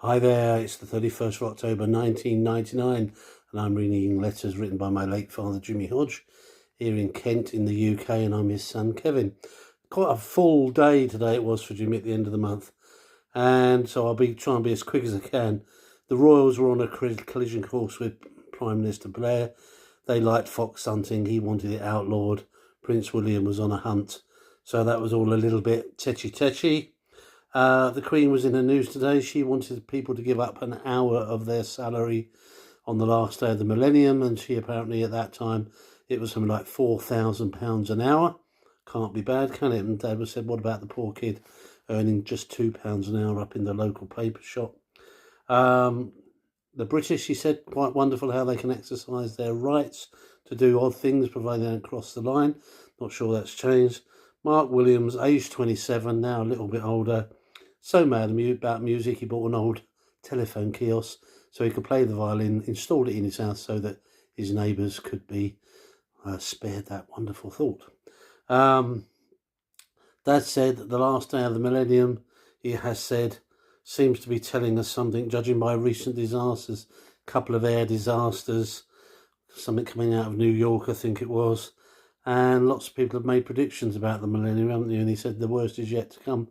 Hi there, it's the 31st of October 1999 and I'm reading letters written by my late father Jimmy Hodge here in Kent in the UK, and I'm his son Kevin. Quite a full day today it was for Jimmy at the end of the month, and so I'll be trying to be as quick as I can. The Royals were on a collision course with Prime Minister Blair. They liked fox hunting, he wanted it outlawed. Prince William was on a hunt, so that was all a little bit tetchy. The Queen was in the news today. She wanted people to give up an hour of their salary on the last day of the millennium, and she apparently at that time, it was something like £4,000 an hour. Can't be bad, can it? And Dad was said, what about the poor kid earning just £2 an hour up in the local paper shop? The British, she said, quite wonderful how they can exercise their rights to do odd things, provided they don't cross the line. Not sure that's changed. Mark Williams, aged 27, now a little bit older. So mad about music, he bought an old telephone kiosk so he could play the violin, installed it in his house so that his neighbours could be spared that wonderful thought. Dad said the last day of the millennium, he has said, seems to be telling us something, judging by recent disasters, a couple of air disasters, something coming out of New York, I think it was, and lots of people have made predictions about the millennium, haven't they? And he said the worst is yet to come.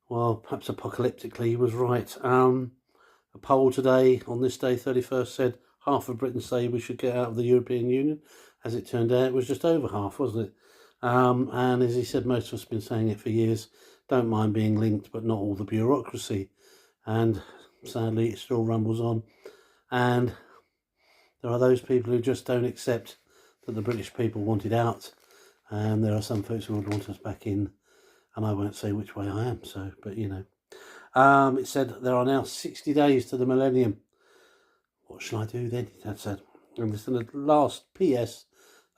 Well, perhaps apocalyptically he was right. A poll today, on this day, 31st, said half of Britain say we should get out of the European Union. As it turned out, it was just over half, wasn't it? And as he said, most of us have been saying it for years, don't mind being linked, but not all the bureaucracy. And sadly, it still rumbles on. And there are those people who just don't accept that the British people wanted out. And there are some folks who would want us back in. And I won't say which way I am, so, but you know. It said there are now 60 days to the millennium. What shall I do then? Dad said. And this is the last PS.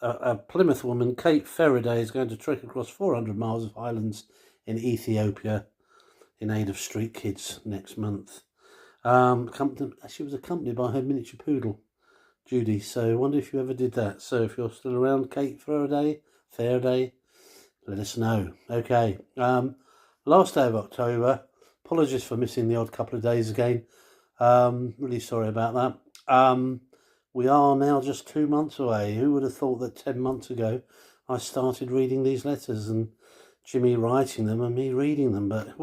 A Plymouth woman, Kate Faraday, is going to trek across 400 miles of highlands in Ethiopia in aid of street kids next month. She was accompanied by her miniature poodle, Judy. So I wonder if you ever did that. So if you're still around, Kate Faraday, let us know. Okay. Last day of October. Apologies for missing the odd couple of days again. Really sorry about that. We are now just 2 months away. Who would have thought that 10 months ago I started reading these letters and Jimmy writing them and me reading them? But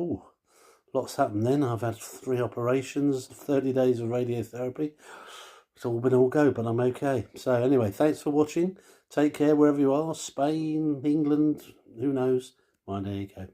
lots happened then. I've had 3 operations, 30 days of radiotherapy. It's all been all go, but I'm okay. So anyway, thanks for watching. Take care wherever you are. Spain, England, who knows? There you go.